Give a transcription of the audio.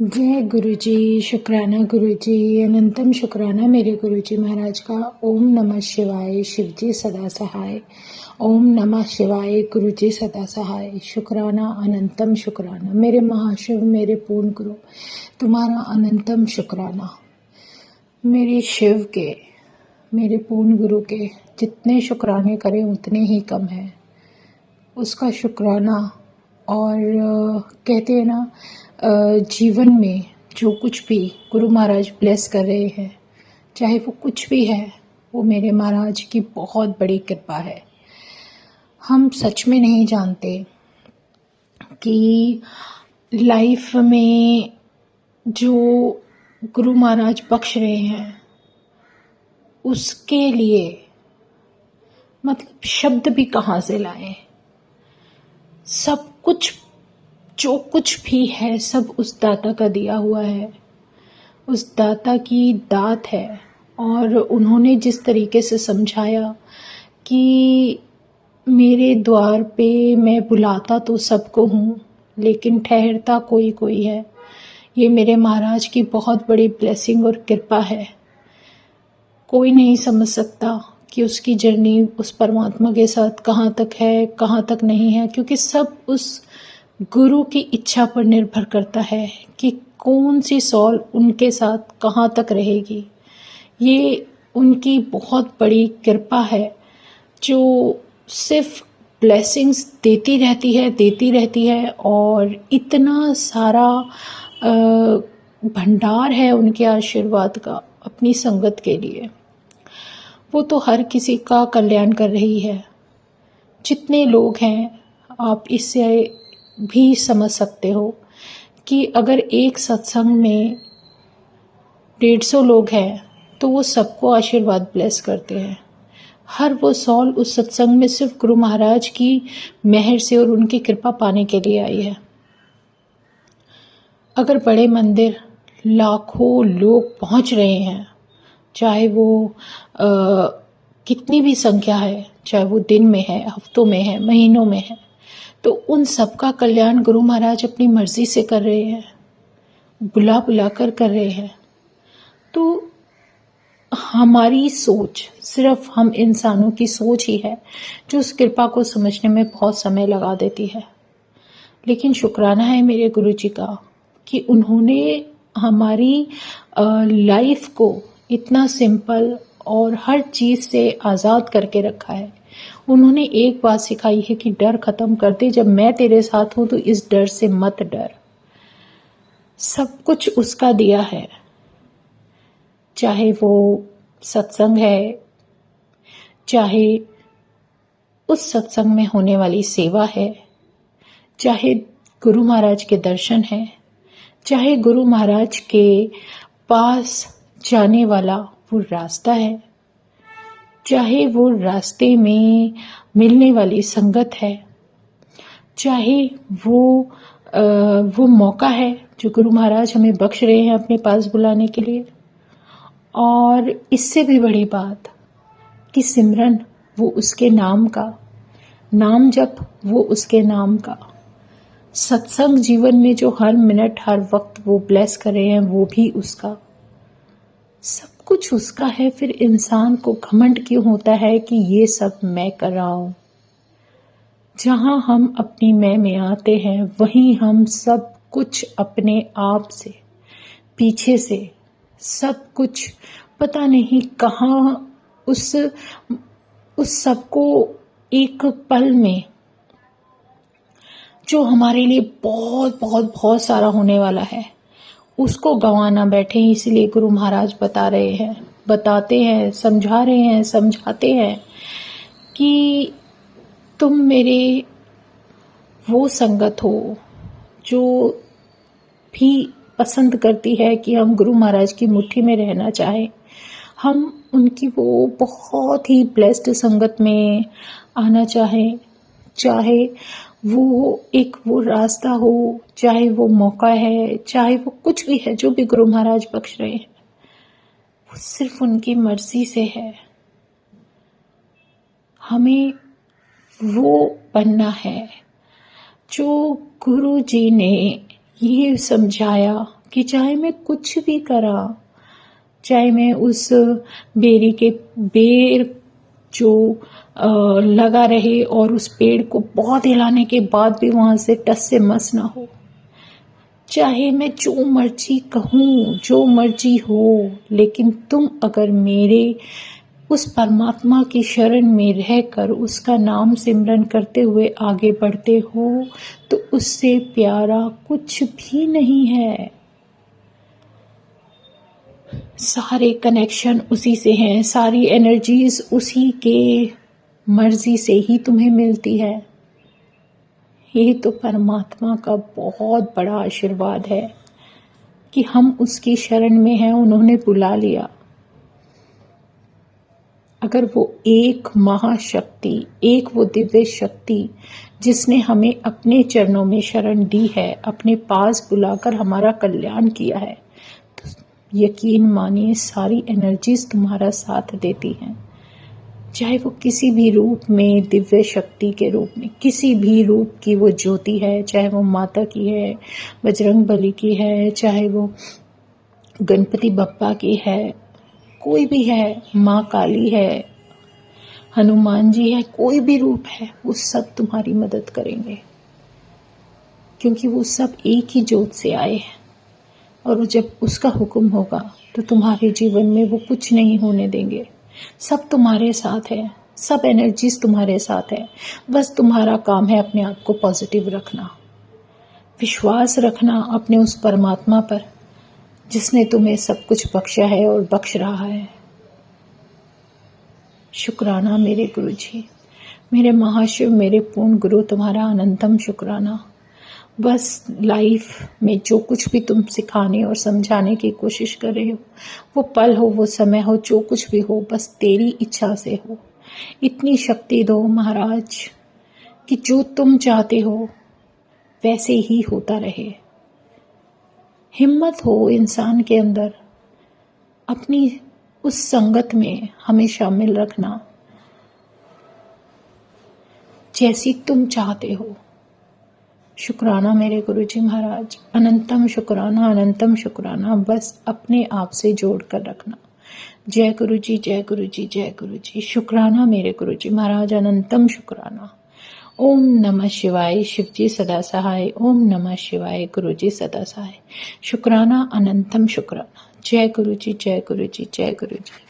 जय गुरु जी। शुक्राना गुरु जी, अनंतम शुक्राना मेरे गुरु जी महाराज का। ओम नमः शिवाय, शिव जी सदा सहाय। ओम नमः शिवाय, गुरु जी सदा सहाय। शुक्राना अनंतम शुक्राना मेरे महाशिव, मेरे पूर्ण गुरु, तुम्हारा अनंतम शुक्राना। मेरे शिव के, मेरे पूर्ण गुरु के जितने शुक्राने करें उतने ही कम है। उसका शुक्राना। और कहते हैं ना, जीवन में जो कुछ भी गुरु महाराज ब्लेस कर रहे हैं, चाहे वो कुछ भी है, वो मेरे महाराज की बहुत बड़ी कृपा है। हम सच में नहीं जानते कि लाइफ में जो गुरु महाराज बख्श रहे हैं उसके लिए मतलब शब्द भी कहाँ से लाएं। सब कुछ, जो कुछ भी है, सब उस दाता का दिया हुआ है, उस दाता की दात है। और उन्होंने जिस तरीके से समझाया कि मेरे द्वार पे मैं बुलाता तो सबको हूँ, लेकिन ठहरता कोई कोई है, ये मेरे महाराज की बहुत बड़ी ब्लेसिंग और कृपा है। कोई नहीं समझ सकता कि उसकी जर्नी उस परमात्मा के साथ कहाँ तक है, कहाँ तक नहीं है, क्योंकि सब उस गुरु की इच्छा पर निर्भर करता है कि कौन सी सॉल उनके साथ कहाँ तक रहेगी। ये उनकी बहुत बड़ी कृपा है जो सिर्फ ब्लेसिंग्स देती रहती है। और इतना सारा भंडार है उनके आशीर्वाद का अपनी संगत के लिए। वो तो हर किसी का कल्याण कर रही है। जितने लोग हैं, आप इससे भी समझ सकते हो कि अगर एक सत्संग में 150 लोग हैं तो वो सबको आशीर्वाद ब्लेस करते हैं। हर वो सॉल उस सत्संग में सिर्फ गुरु महाराज की मेहर से और उनकी कृपा पाने के लिए आई है। अगर बड़े मंदिर लाखों लोग पहुंच रहे हैं, चाहे वो कितनी भी संख्या है, चाहे वो दिन में है, हफ्तों में है, महीनों में है, तो उन सबका कल्याण गुरु महाराज अपनी मर्जी से कर रहे हैं, बुला बुला कर रहे हैं। तो हमारी सोच, सिर्फ हम इंसानों की सोच ही है जो उस कृपा को समझने में बहुत समय लगा देती है। लेकिन शुक्राना है मेरे गुरु जी का कि उन्होंने हमारी लाइफ को इतना सिंपल और हर चीज़ से आज़ाद करके रखा है। उन्होंने एक बात सिखाई है कि डर खत्म कर दे, जब मैं तेरे साथ हूं तो इस डर से मत डर। सब कुछ उसका दिया है, चाहे वो सत्संग है, चाहे उस सत्संग में होने वाली सेवा है, चाहे गुरु महाराज के दर्शन है, चाहे गुरु महाराज के पास जाने वाला वो रास्ता है, चाहे वो रास्ते में मिलने वाली संगत है, चाहे वो मौका है जो गुरु महाराज हमें बख्श रहे हैं अपने पास बुलाने के लिए। और इससे भी बड़ी बात कि सिमरन वो उसके नाम का, नाम जप वो उसके नाम का, सत्संग जीवन में जो हर मिनट हर वक्त वो ब्लेस कर रहे हैं वो भी उसका, सब कुछ उसका है। फिर इंसान को घमंड क्यों होता है कि ये सब मैं कर रहा हूं। जहां हम अपनी मैं में आते हैं वहीं हम सब कुछ अपने आप से, पीछे से सब कुछ पता नहीं कहाँ उस सबको एक पल में जो हमारे लिए बहुत बहुत बहुत सारा होने वाला है उसको गंवाना बैठे। इसलिए गुरु महाराज बता रहे हैं, बताते हैं, समझा रहे हैं, समझाते हैं कि तुम मेरे वो संगत हो जो भी पसंद करती है कि हम गुरु महाराज की मुट्ठी में रहना चाहें। हम उनकी वो बहुत ही ब्लेस्ड संगत में आना चाहें, चाहे वो एक वो रास्ता हो, चाहे वो मौका है, चाहे वो कुछ भी है, जो भी गुरु महाराज बख्श रहे हैं वो सिर्फ उनकी मर्जी से है। हमें वो बनना है जो गुरु जी ने ये समझाया कि चाहे मैं कुछ भी करा, चाहे मैं उस बेरी के बेर जो लगा रहे और उस पेड़ को बहुत हिलाने के बाद भी वहां से टस से मस ना हो, चाहे मैं जो मर्जी कहूँ, जो मर्जी हो, लेकिन तुम अगर मेरे उस परमात्मा की शरण में रहकर उसका नाम सिमरन करते हुए आगे बढ़ते हो तो उससे प्यारा कुछ भी नहीं है। सारे कनेक्शन उसी से हैं, सारी एनर्जीज उसी के मर्जी से ही तुम्हें मिलती है। ये तो परमात्मा का बहुत बड़ा आशीर्वाद है कि हम उसकी शरण में हैं, उन्होंने बुला लिया। अगर वो एक महाशक्ति, एक वो दिव्य शक्ति जिसने हमें अपने चरणों में शरण दी है, अपने पास बुलाकर हमारा कल्याण किया है, तो यकीन मानिए सारी एनर्जीज तुम्हारा साथ देती हैं। चाहे वो किसी भी रूप में, दिव्य शक्ति के रूप में, किसी भी रूप की वो ज्योति है, चाहे वो माता की है, बजरंग बली की है, चाहे वो गणपति बप्पा की है, कोई भी है, माँ काली है, हनुमान जी है, कोई भी रूप है, वो सब तुम्हारी मदद करेंगे, क्योंकि वो सब एक ही ज्योत से आए हैं। और जब उसका हुक्म होगा तो तुम्हारे जीवन में वो कुछ नहीं होने देंगे। सब तुम्हारे साथ है, सब एनर्जीज तुम्हारे साथ है। बस तुम्हारा काम है अपने आप को पॉजिटिव रखना, विश्वास रखना अपने उस परमात्मा पर जिसने तुम्हें सब कुछ बख्शा है और बख्श रहा है। शुक्राना मेरे गुरु जी, मेरे महाशिव, मेरे पूर्ण गुरु, तुम्हारा अनंतम शुक्राना। बस लाइफ में जो कुछ भी तुम सिखाने और समझाने की कोशिश कर रहे हो, वो पल हो, वो समय हो, जो कुछ भी हो, बस तेरी इच्छा से हो। इतनी शक्ति दो महाराज कि जो तुम चाहते हो वैसे ही होता रहे। हिम्मत हो इंसान के अंदर, अपनी उस संगत में हमें शामिल रखना जैसी तुम चाहते हो। शुक्राना मेरे गुरुजी महाराज, अनंतम शुक्राना, अनंतम शुक्राना। बस अपने आप से जोड़ कर रखना। जय गुरुजी, जय गुरुजी, जय गुरुजी। शुक्राना मेरे गुरुजी महाराज, अनंतम शुक्राना। ओम नमः शिवाय, शिवजी सदा सहाय। ओम नमः शिवाय, गुरुजी सदा सहाय। शुक्राना, अनंतम शुक्राना। जय गुरुजी, जय गुरुजी, जय गुरुजी।